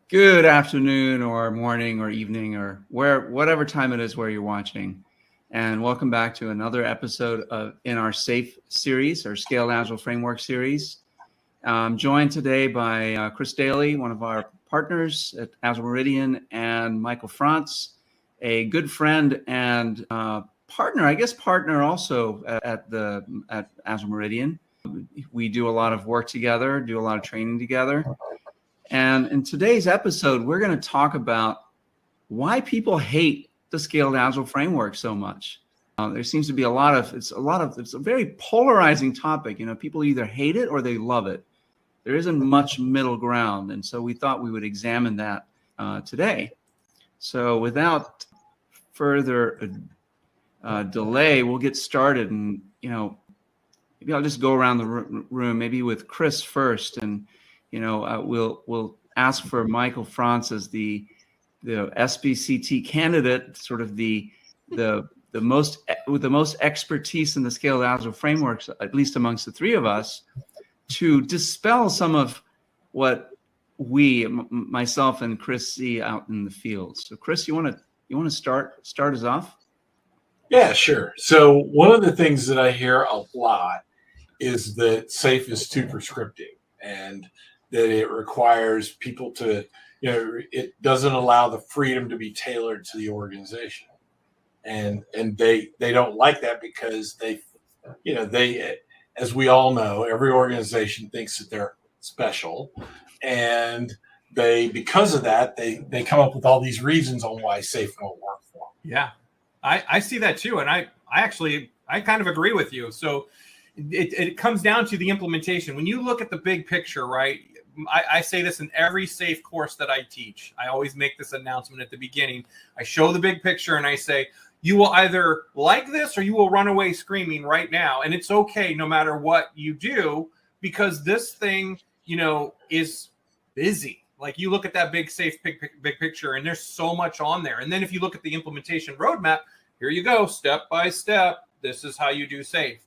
Good afternoon or morning or evening or whatever time it is where you're watching. And welcome back to another episode in our SAFE series, our Scaled Agile Framework series. I'm joined today by Chris Daly, one of our partners at Agile Meridian, and Michael Franz, a good friend and partner also at Agile Meridian. We do a lot of work together, do a lot of training together. And in today's episode, we're going to talk about why people hate the Scaled Agile Framework so much. There seems to be it's a very polarizing topic. You know, people either hate it or they love it. There isn't much middle ground. And so we thought we would examine that today. So without further delay, we'll get started. And, maybe I'll just go around the room, maybe with Chris first. And we'll ask for Michael Franz as the SBCT candidate, sort of the most with the most expertise in the Scaled Agile frameworks, at least amongst the three of us, to dispel some of what myself and Chris, see out in the field. So, Chris, you want to start us off? Yeah, sure. So one of the things that I hear a lot is that SAFE is too prescriptive and that it requires people to, it doesn't allow the freedom to be tailored to the organization. And they don't like that because they, as we all know, every organization thinks that they're special. And because of that, they come up with all these reasons on why SAFE won't work for them. Yeah, I see that too. And I kind of agree with you. So it comes down to the implementation. When you look at the big picture, right? I say this in every SAFE course that I teach. I always make this announcement at the beginning. I show the big picture and I say, you will either like this or you will run away screaming right now. And it's okay no matter what you do, because this thing, is busy. Like you look at that big SAFE big picture and there's so much on there. And then if you look at the implementation roadmap, here you go, step by step. This is how you do SAFE.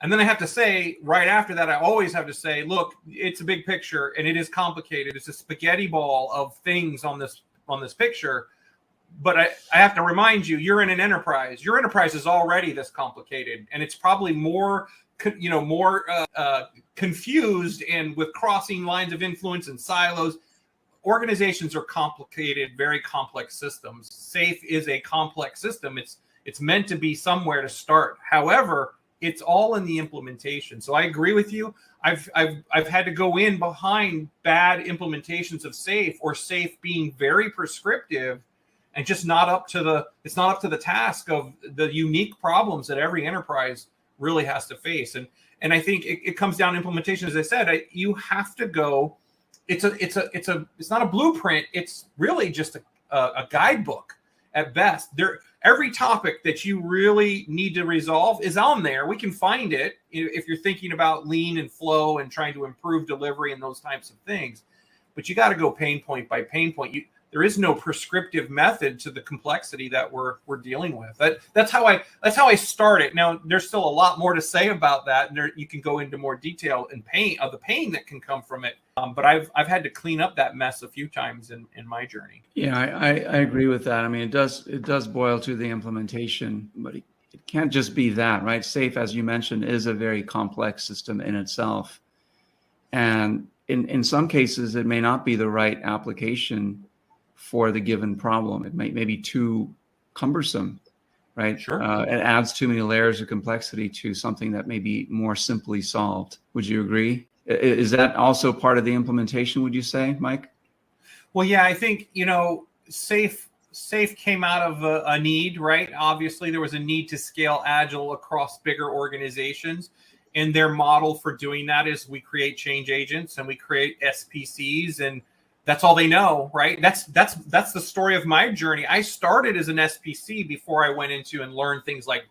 And then I have to say, right after that, I always have to say, look, it's a big picture and it is complicated. It's a spaghetti ball of things on this picture. But I have to remind you, you're in an enterprise. Your enterprise is already this complicated, and it's probably more confused and with crossing lines of influence and silos. Organizations are complicated, very complex systems. SAFE is a complex system. It's meant to be somewhere to start. However, it's all in the implementation. So I agree with you. I've had to go in behind bad implementations of SAFE or SAFE being very prescriptive and just not up to the task of the unique problems that every enterprise really has to face. And I think it comes down to implementation. As I said, you have to go. It's not a blueprint. It's really just a guidebook at best. Every topic that you really need to resolve is on there. We can find it if you're thinking about lean and flow and trying to improve delivery and those types of things. But you got to go pain point by pain point. There is no prescriptive method to the complexity that we're dealing with. That's how I start it. Now, there's still a lot more to say about that, and you can go into more detail and the pain that can come from it. But I've had to clean up that mess a few times in my journey. Yeah, I agree with that. I mean, it does boil to the implementation, but it can't just be that, right? SAFE, as you mentioned, is a very complex system in itself, and in some cases, it may not be the right application for the given problem. It may be too cumbersome, right? Sure. It adds too many layers of complexity to something that may be more simply solved. Would you agree? Is that also part of the implementation, would you say, Mike? Well, yeah, I think, SAFE came out of a need, right? Obviously, there was a need to scale Agile across bigger organizations. And their model for doing that is we create change agents and we create SPCs, and that's all they know, right? That's the story of my journey. I started as an SPC before I went into and learned things like,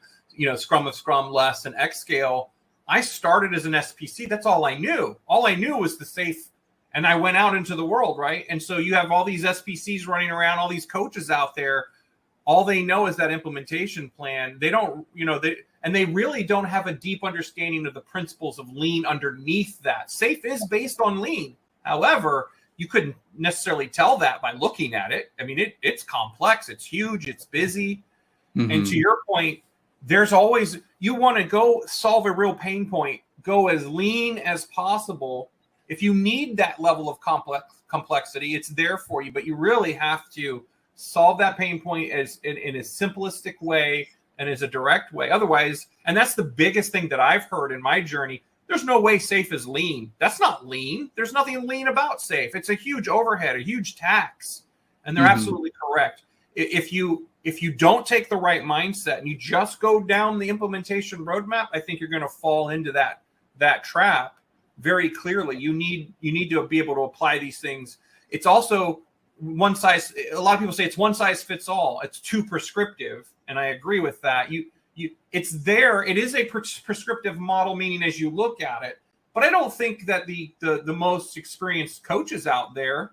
Scrum of Scrum, Less, and Xscale. I started as an SPC. That's all I knew. All I knew was the SAFE, and I went out into the world, right? And so you have all these SPCs running around, all these coaches out there. All they know is that implementation plan. They don't, they really don't have a deep understanding of the principles of lean underneath that. SAFE is based on lean. However, you couldn't necessarily tell that by looking at it. I mean, it's complex, it's huge, it's busy. Mm-hmm. And to your point, there's always, you want to go solve a real pain point, go as lean as possible. If you need that level of complexity, it's there for you, but you really have to solve that pain point as in a simplistic way and as a direct way. Otherwise, and that's the biggest thing that I've heard in my journey, there's no way SAFe is lean. That's not lean. There's nothing lean about SAFe. It's a huge overhead, a huge tax. And they're absolutely correct. If you don't take the right mindset and you just go down the implementation roadmap, I think you're going to fall into that trap very clearly. You need to be able to apply these things. It's also one size. A lot of people say it's one size fits all. It's too prescriptive, and I agree with that. It's there. It is a prescriptive model, meaning as you look at it. But I don't think that the most experienced coaches out there,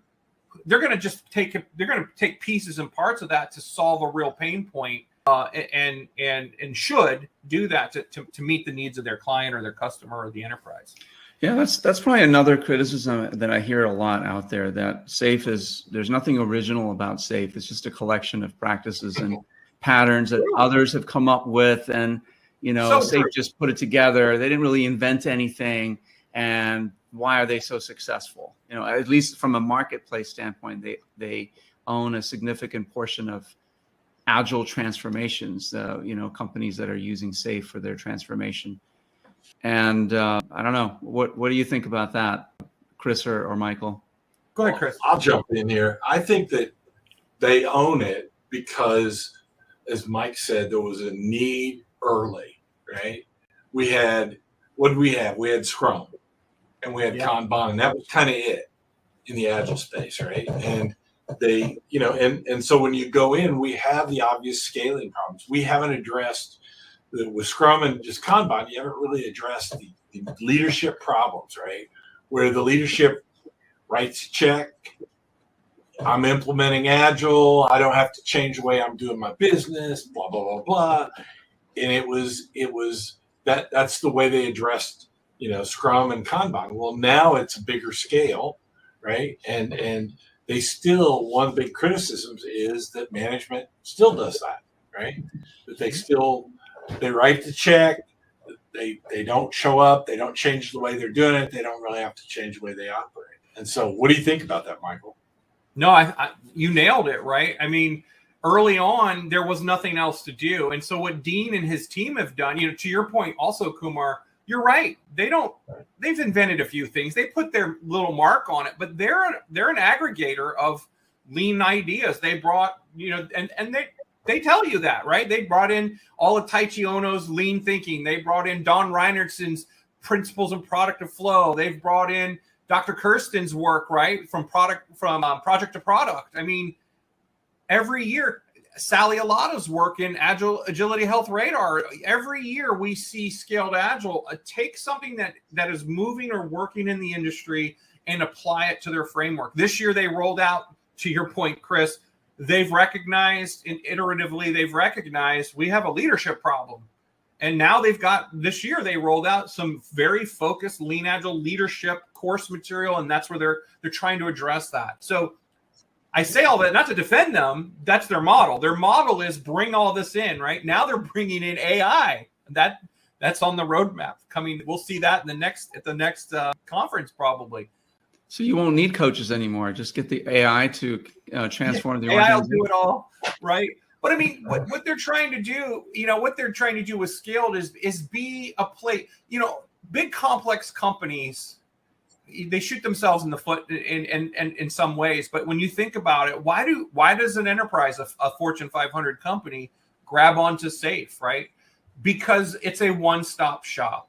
they're going to just take pieces and parts of that to solve a real pain point, and should do that to meet the needs of their client or their customer or the enterprise. Yeah, that's probably another criticism that I hear a lot out there, that SAFe there's nothing original about SAFe. It's just a collection of practices and patterns that others have come up with, and SAFe just put it together. They didn't really invent anything, and why are they so successful? At least from a marketplace standpoint, they own a significant portion of agile transformations, companies that are using SAFe for their transformation. And I don't know, what do you think about that, Chris or Michael? Go ahead, Chris. I'll jump in here. I think that they own it because, as Mike said, there was a need early, right? What did we have? We had Scrum and we had Kanban, and that was kind of it in the Agile space, right? And they, and so when you go in, we have the obvious scaling problems. We haven't addressed with Scrum and just Kanban, you haven't really addressed the leadership problems, right? Where the leadership writes a check, I'm implementing Agile, I don't have to change the way I'm doing my business, blah, blah, blah, blah. And it was that's the way they addressed, Scrum and Kanban. Well, now it's a bigger scale, right? And they still, one big criticism is that management still does that, right? That they write the check, they don't show up, they don't change the way they're doing it, they don't really have to change the way they operate. And so what do you think about that, Michael? No, you nailed it, right? I mean, early on, there was nothing else to do. And so what Dean and his team have done, to your point also, Kumar, you're right. They've invented a few things. They put their little mark on it, but they're an aggregator of lean ideas. They brought, and they tell you that, right? They brought in all of Taichi Ono's lean thinking. They brought in Don Reinertson's principles and product of flow. They've brought in Dr. Kirsten's work, right? From project to product. I mean, every year, Sally Alato's work in Agility Health Radar. Every year we see Scaled Agile take something that is moving or working in the industry and apply it to their framework. This year they rolled out, to your point, Chris, they've recognized, and iteratively they've recognized we have a leadership problem. And now this year they rolled out some very focused lean agile leadership course material, and that's where they're trying to address that. So I say all that not to defend them. That's their model. Their model is bring all this in, right? Now they're bringing in AI. That's on the roadmap coming. We'll see that at the next conference probably. So you won't need coaches anymore. Just get the AI to transform the AI organization. will do it all, right? But I mean, what they're trying to do, what they're trying to do with Scaled is be a play. Big complex companies, they shoot themselves in the foot in some ways. But when you think about it, why does an enterprise, a Fortune 500 company, grab onto SAFe, right? Because it's a one-stop shop.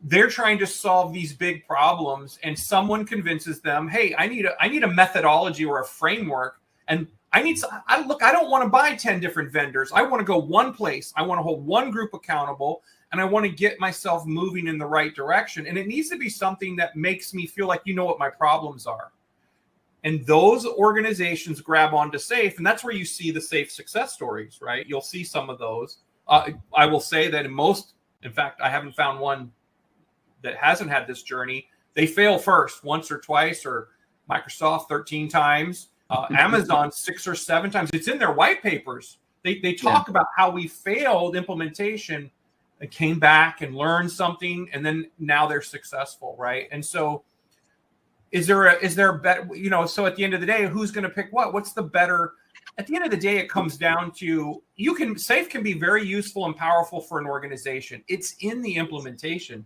They're trying to solve these big problems, and someone convinces them, "Hey, I need a methodology or a framework, and I don't want to buy 10 different vendors. I want to go one place. I want to hold one group accountable, and I want to get myself moving in the right direction. And it needs to be something that makes me feel like what my problems are." And those organizations grab onto SAFe, and that's where you see the SAFe success stories, right? You'll see some of those. I will say that in fact, I haven't found one that hasn't had this journey. They fail first once or twice, or Microsoft 13 times, Amazon 6 or 7 times. It's in their white papers. They talk about how we failed implementation and came back and learned something, and then now they're successful, right? And so is there a better, so at the end of the day, who's going to pick what? What's the better? At the end of the day, it comes down to SAFe can be very useful and powerful for an organization. It's in the implementation.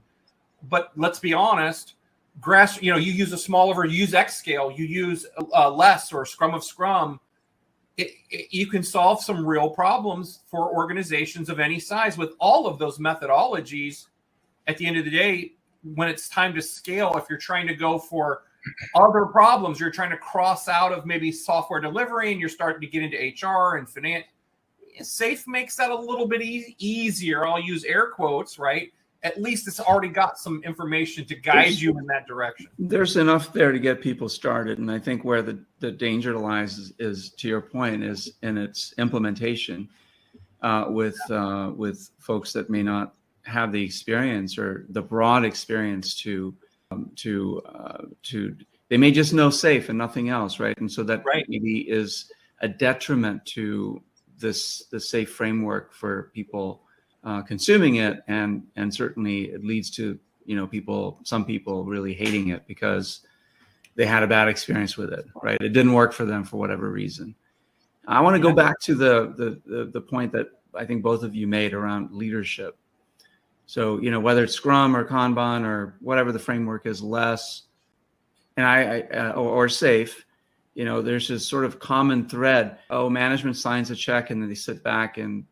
But let's be honest, you use a smaller, you use Xscale, you use less or Scrum of Scrum. You can solve some real problems for organizations of any size with all of those methodologies. At the end of the day, when it's time to scale, if you're trying to go for other problems, you're trying to cross out of maybe software delivery and you're starting to get into HR and finance, SAFe makes that a little bit easier. I'll use air quotes, right? At least it's already got some information to guide you in that direction. There's enough there to get people started. And I think where the danger lies is, to your point, is in its implementation with folks that may not have the experience or the broad experience to they may just know SAFe and nothing else, right? And so that maybe is a detriment to the SAFe framework for people consuming it, and certainly it leads to some people really hating it because they had a bad experience with it, right? It didn't work for them for whatever reason. I want to go back to the point that I think both of you made around leadership. So whether it's Scrum or Kanban or whatever the framework is, less, and or SAFe, there's this sort of common thread. Oh, management signs a check and then they sit back and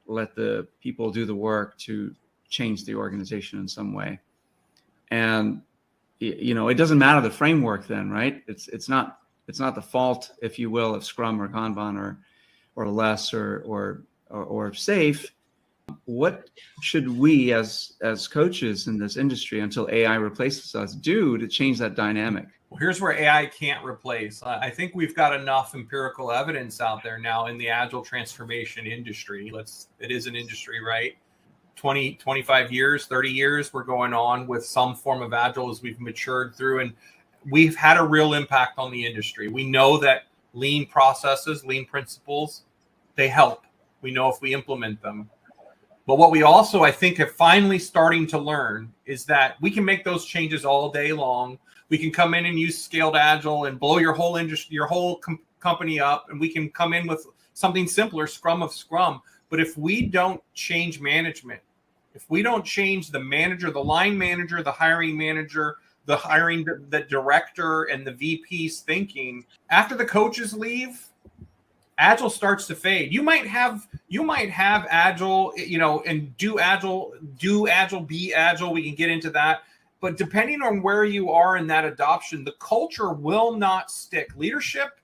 let the people do the work to change the organization in some way. And, it doesn't matter the framework then, right? It's not the fault, if you will, of Scrum or Kanban or less or SAFe. What should we as coaches in this industry, until AI replaces us, do to change that dynamic? Well, here's where AI can't replace. I think we've got enough empirical evidence out there now in the agile transformation industry. It is an industry, right? 20, 25 years, 30 years, we're going on with some form of agile as we've matured through, and we've had a real impact on the industry. We know that lean processes, lean principles, they help. We know if we implement them. But what we also, I think, are finally starting to learn is that we can make those changes all day long. We can come in and use Scaled Agile and blow your whole industry, your whole company up, and we can come in with something simpler, Scrum of Scrum. But if we don't change management, if we don't change the manager, the line manager, the hiring manager, the director, and the VP's thinking, after the coaches leave, Agile starts to fade. You might have Agile, and do Agile, be Agile. We can get into that. But depending on where you are in that adoption, the culture will not stick. Leadership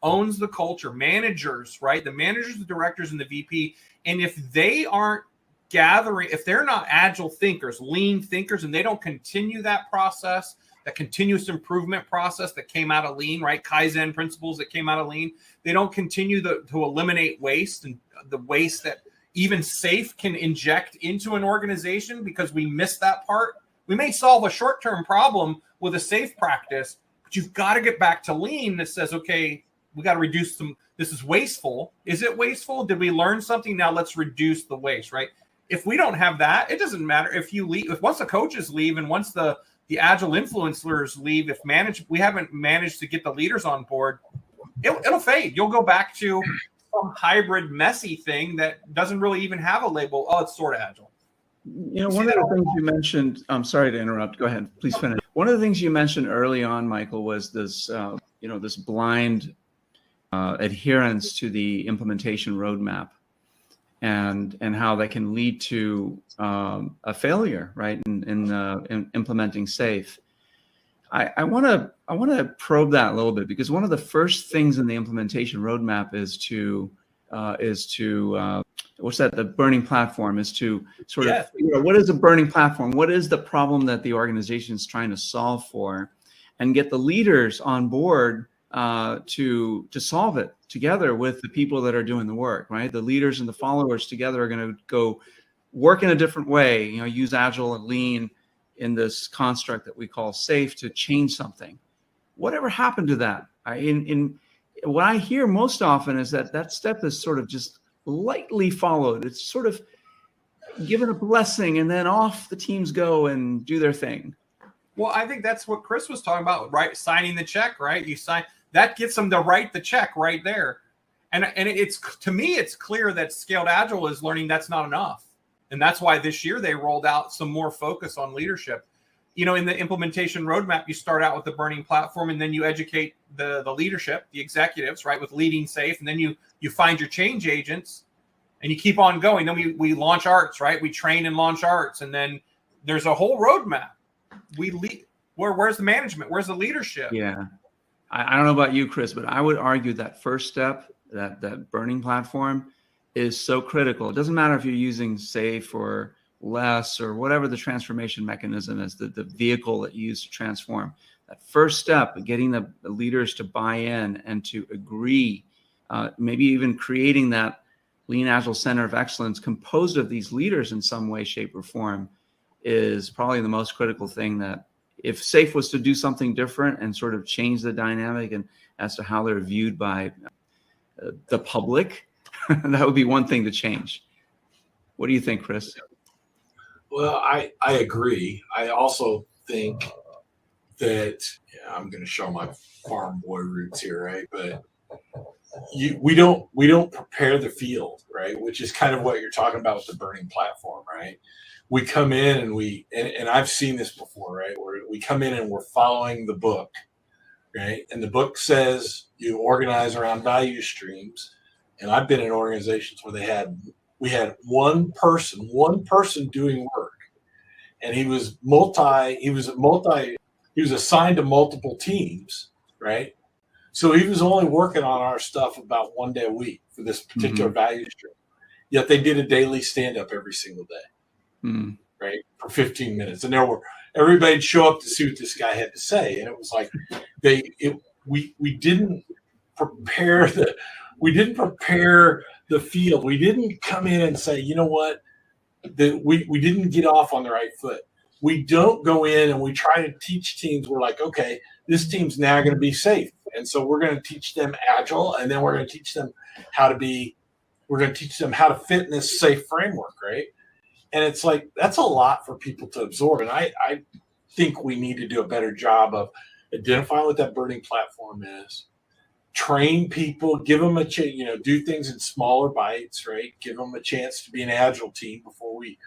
owns the culture. Managers, right? The managers, the directors, and the VP. And if they aren't gathering, if they're not Agile thinkers, lean thinkers, and they don't continue that process, that continuous improvement process that came out of lean, right? Kaizen principles that came out of lean. They don't continue to eliminate waste, and the waste that even SAFe can inject into an organization because we missed that part. We may solve a short-term problem with a SAFe practice, but you've got to get back to lean that says, okay, we got to reduce some. This is wasteful. Is it wasteful? Did we learn something? Now let's reduce the waste, right? If we don't have that, it doesn't matter if you leave. If once the coaches leave and once the agile influencers leave, we haven't managed to get the leaders on board, it'll fade. You'll go back to some hybrid messy thing that doesn't really even have a label. Oh, it's sort of agile. One of the things you mentioned, I'm sorry to interrupt. Go ahead, please finish. One of the things you mentioned early on, Michael, was this, this blind adherence to the implementation roadmap, and how that can lead to a failure, right? In implementing SAFe. I want to probe that a little bit, because one of the first things in the implementation roadmap is to what's that? The burning platform is to sort of figure out what is a burning platform, what is the problem that the organization is trying to solve for, and get the leaders on board to solve it together with the people that are doing the work, right? The leaders and the followers together are going to go work in a different way, use Agile and Lean in this construct that we call SAFe to change something. Whatever happened to that? In what I hear most often is that step is sort of just lightly followed. It's sort of given a blessing, and then off the teams go and do their thing. Well, I think that's what Chris was talking about, right? Signing the check, right? You sign, that gets them to write the check right there. And it's, to me, it's clear that Scaled Agile is learning that's not enough. And that's why this year they rolled out some more focus on leadership. You know, in the implementation roadmap, you start out with the burning platform, and then you educate the leadership, the executives, right, with leading safe. And then you find your change agents, and you keep on going. Then we launch arts, right? We train and launch arts. And then there's a whole roadmap. Where's the management? Where's the leadership? Yeah. I don't know about you, Chris, but I would argue that first step, that burning platform, is so critical. It doesn't matter if you're using SAFe or less or whatever the transformation mechanism is, the vehicle that you use to transform. That first step, getting the leaders to buy in and to agree, maybe even creating that Lean Agile Center of Excellence composed of these leaders in some way, shape, or form, is probably the most critical thing. That if SAFe was to do something different and sort of change the dynamic and as to how they're viewed by the public, that would be one thing to change. What do you think, Chris? Well, I agree. I also think that, I'm going to show my farm boy roots here, right? But we don't prepare the field, right? Which is kind of what you're talking about with the burning platform, right? We come in and I've seen this before, right? Where we come in and we're following the book, right? And the book says you organize around value streams. And I've been in organizations where we had one person doing work, and he was assigned to multiple teams, right? So he was only working on our stuff about 1 day a week for this particular value stream. Yet they did a daily stand-up every single day, right? For 15 minutes. And everybody'd show up to see what this guy had to say. And it was like, we didn't prepare the field. We didn't come in and say, you know what, we didn't get off on the right foot. We don't go in and we try to teach teams. We're like, okay, this team's now going to be safe. And so we're going to teach them agile, and then we're going to teach them how to fit in this safe framework, right? And it's like, that's a lot for people to absorb. And I think we need to do a better job of identifying what that burning platform is, train people, give them a chance, do things in smaller bites, right? Give them a chance to be an agile team before we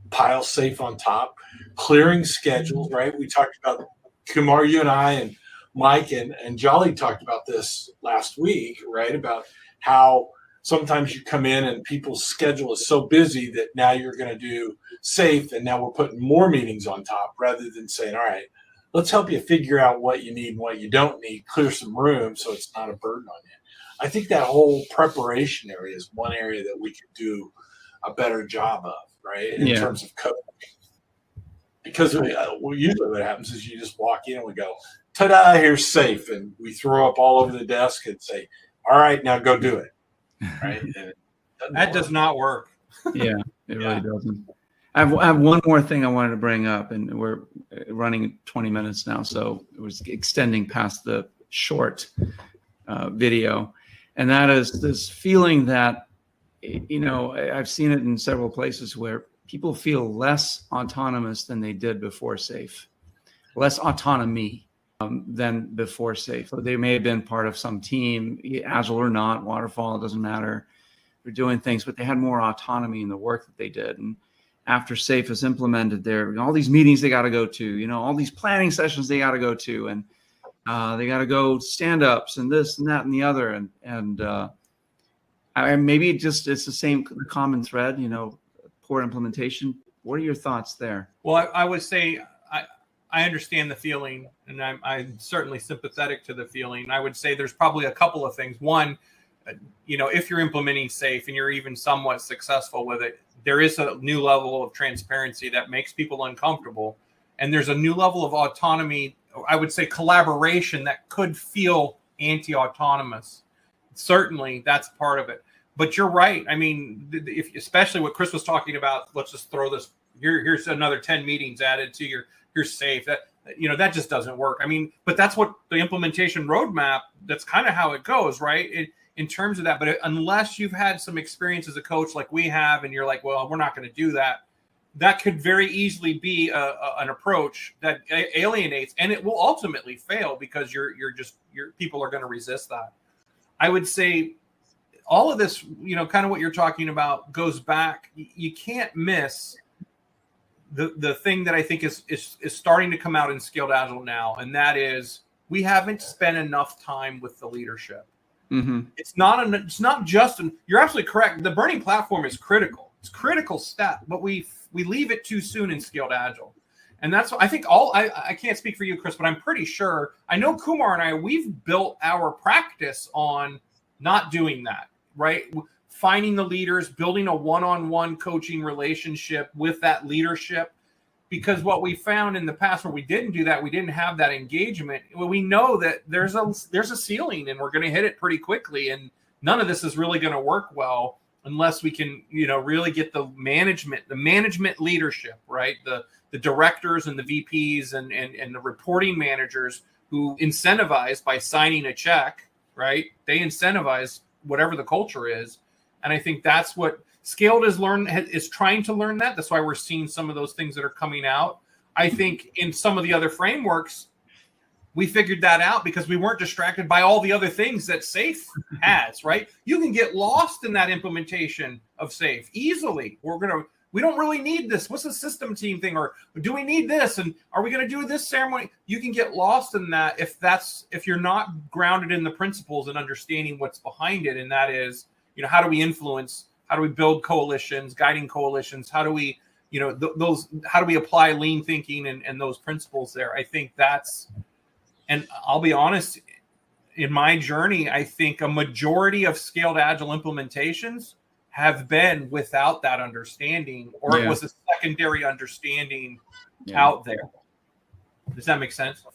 pile SAFe on top, clearing schedules, right? We talked about, Kumar, you and I and Mike and Jolly talked about this last week, right? About how sometimes you come in and people's schedule is so busy that now you're going to do SAFe, and now we're putting more meetings on top rather than saying, all right, let's help you figure out what you need and what you don't need, clear some room so it's not a burden on you. I think that whole preparation area is one area that we could do a better job of, right? In terms of coding. Because usually what happens is you just walk in and we go, ta-da, here's SAFe. And we throw up all over the desk and say, all right, now go do it. Right? That does not work. Yeah, it really doesn't. I have one more thing I wanted to bring up, and we're running 20 minutes now, so it was extending past the short video. And that is this feeling that, I've seen it in several places where people feel less autonomous than they did before SAFe, less autonomy than before SAFe. They may have been part of some team, Agile or not, waterfall, it doesn't matter. They're doing things, but they had more autonomy in the work that they did. And after SAFe is implemented, there all these meetings they got to go to, all these planning sessions they got to go to, and they got to go stand-ups and this and that and the other, and maybe it's the same common thread, poor implementation. What are your thoughts there? Well, I would say I understand the feeling, and I'm certainly sympathetic to the feeling. I would say there's probably a couple of things. One, if you're implementing SAFe and you're even somewhat successful with it, there is a new level of transparency that makes people uncomfortable. And there's a new level of autonomy, I would say collaboration, that could feel anti-autonomous. Certainly, that's part of it. But you're right. I mean, especially what Chris was talking about, let's just throw this, here's another 10 meetings added to your SAFe. that just doesn't work. I mean, but that's what the implementation roadmap, that's kind of how it goes, right? In terms of that. But unless you've had some experience as a coach like we have, and you're like, well, we're not going to do that, that could very easily be an approach that alienates, and it will ultimately fail because your people are going to resist that. I would say all of this, kind of what you're talking about goes back. You can't miss the thing that I think is starting to come out in Scaled Agile now, and that is we haven't spent enough time with the leadership. Mm-hmm. It's not just. You're absolutely correct. The burning platform is critical. It's a critical step, but we leave it too soon in Scaled Agile. And that's what I think I can't speak for you, Chris, but I'm pretty sure, I know Kumar and we've built our practice on not doing that, right? Finding the leaders, building a one-on-one coaching relationship with that leadership. Because what we found in the past where we didn't do that, we didn't have that engagement. Well, we know that there's a ceiling and we're going to hit it pretty quickly. And none of this is really going to work well unless we can, really get the management leadership, right? The directors and the VPs and the reporting managers who incentivize by signing a check, right? They incentivize whatever the culture is. And I think that's what Scaled is trying to learn that. That's why we're seeing some of those things that are coming out. I think in some of the other frameworks, we figured that out because we weren't distracted by all the other things that SAFe has, right? You can get lost in that implementation of SAFe easily. We don't really need this. What's the system team thing? Or do we need this? And are we going to do this ceremony? You can get lost in that if you're not grounded in the principles and understanding what's behind it. And that is, how do we influence? How do we build coalitions, guiding coalitions? How do we, how do we apply lean thinking and those principles there? I think and I'll be honest, in my journey, I think a majority of Scaled Agile implementations have been without that understanding, or it was a secondary understanding out there. Does that make sense?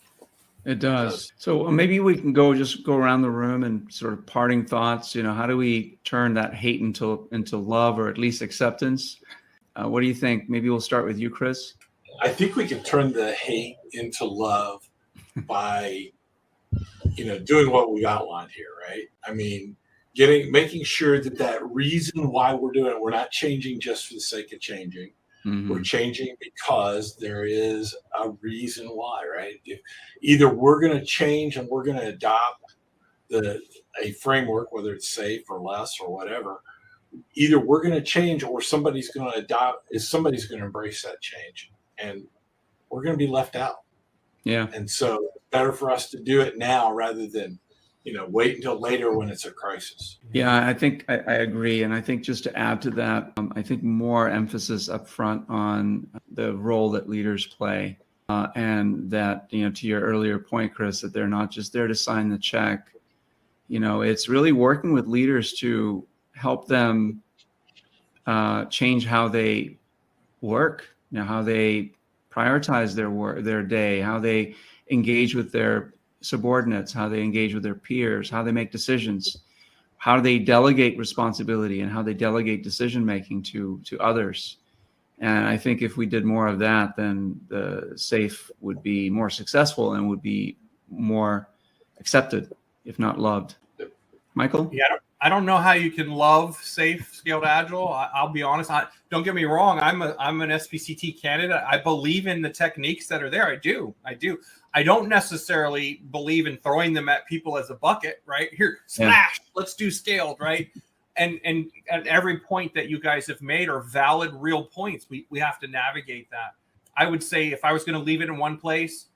It does. So maybe we can go around the room and sort of parting thoughts. How do we turn that hate into love, or at least acceptance? What do you think? Maybe we'll start with you, Chris. I think we can turn the hate into love by, doing what we've outlined here, right? I mean, making sure that reason why we're doing it, we're not changing just for the sake of changing. Mm-hmm. We're changing because there is a reason why, right? Either we're going to change and we're going to adopt a framework, whether it's SAFe or less or whatever. Either we're going to change or somebody's going to embrace that change, and we're going to be left out. Yeah. And so it's better for us to do it now rather than, wait until later when it's a crisis. Yeah, I think I agree. And I think just to add to that, I think more emphasis up front on the role that leaders play. And that, to your earlier point, Chris, that they're not just there to sign the check. It's really working with leaders to help them change how they work, how they prioritize their work, their day, how they engage with their subordinates, how they engage with their peers, how they make decisions, how they delegate responsibility, and how they delegate decision making to others. And I think if we did more of that, then the SAFe would be more successful and would be more accepted, if not loved. Michael? Yeah, I don't know how you can love SAFe Scaled Agile. I'll be honest. Don't get me wrong. I'm an SPCT candidate. I believe in the techniques that are there. I do. I don't necessarily believe in throwing them at people as a bucket, right? Here, smash, let's do Scaled, right? And at every point that you guys have made are valid, real points. We have to navigate that. I would say if I was going to leave it in one place,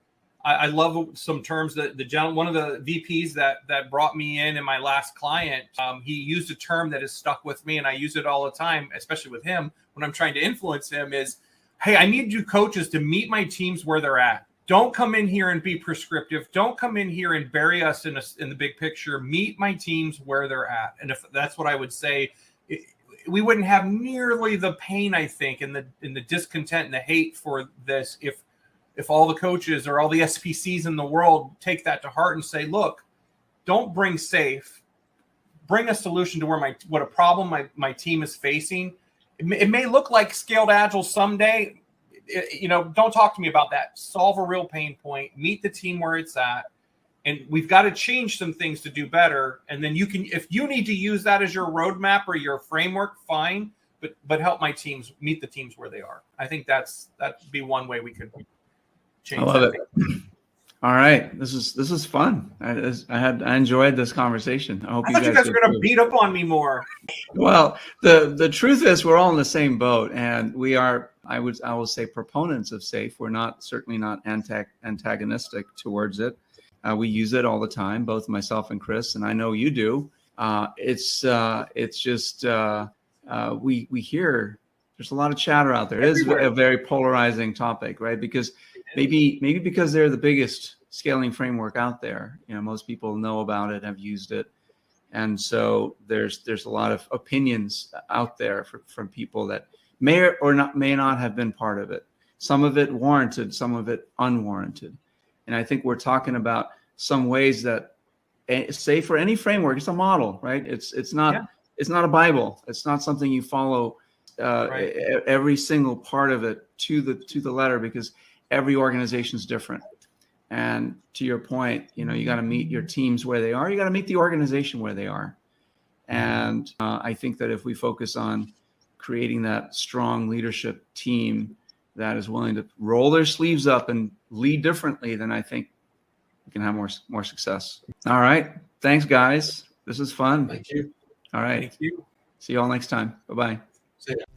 I love some terms that one of the VPs that brought me in my last client, he used a term that has stuck with me, and I use it all the time, especially with him when I'm trying to influence him is, hey, I need you coaches to meet my teams where they're at. Don't come in here and be prescriptive. Don't come in here and bury us in the big picture. Meet my teams where they're at. And if that's what I would say, we wouldn't have nearly the pain, I think, and the discontent and the hate for this if all the coaches or all the SPCs in the world take that to heart and say, look, don't bring SAFe, bring a solution to what a problem my team is facing. It may look like Scaled Agile someday. don't talk to me about that. Solve a real pain point, meet the team where it's at. And we've got to change some things to do better. And then you can, if you need to use that as your roadmap or your framework, fine. But help my teams meet the teams where they are. I think that'd be one way we could change. I love it. All right, this is fun. I enjoyed this conversation. I hope I thought you guys were going to beat up on me more. Well, the truth is we're all in the same boat, and we are. I will say proponents of SAFe. We're certainly not antagonistic towards it. We use it all the time, both myself and Chris, and I know you do. It's just we hear there's a lot of chatter out there. It is a very polarizing topic, right? Because maybe because they're the biggest scaling framework out there. Most people know about it, have used it, and so there's a lot of opinions out there from people that may not have been part of it. Some of it warranted, some of it unwarranted. And I think we're talking about some ways that, say, for any framework, it's a model, right? It's not a Bible. It's not something you follow every single part of it to the letter, because every organization is different. And to your point, you got to meet your teams where they are. You got to meet the organization where they are. And I think that if we focus on creating that strong leadership team that is willing to roll their sleeves up and lead differently, then I think we can have more success. All right. Thanks, guys. This is fun. Thank you. All right. Thank you. See you all next time. Bye-bye. See ya.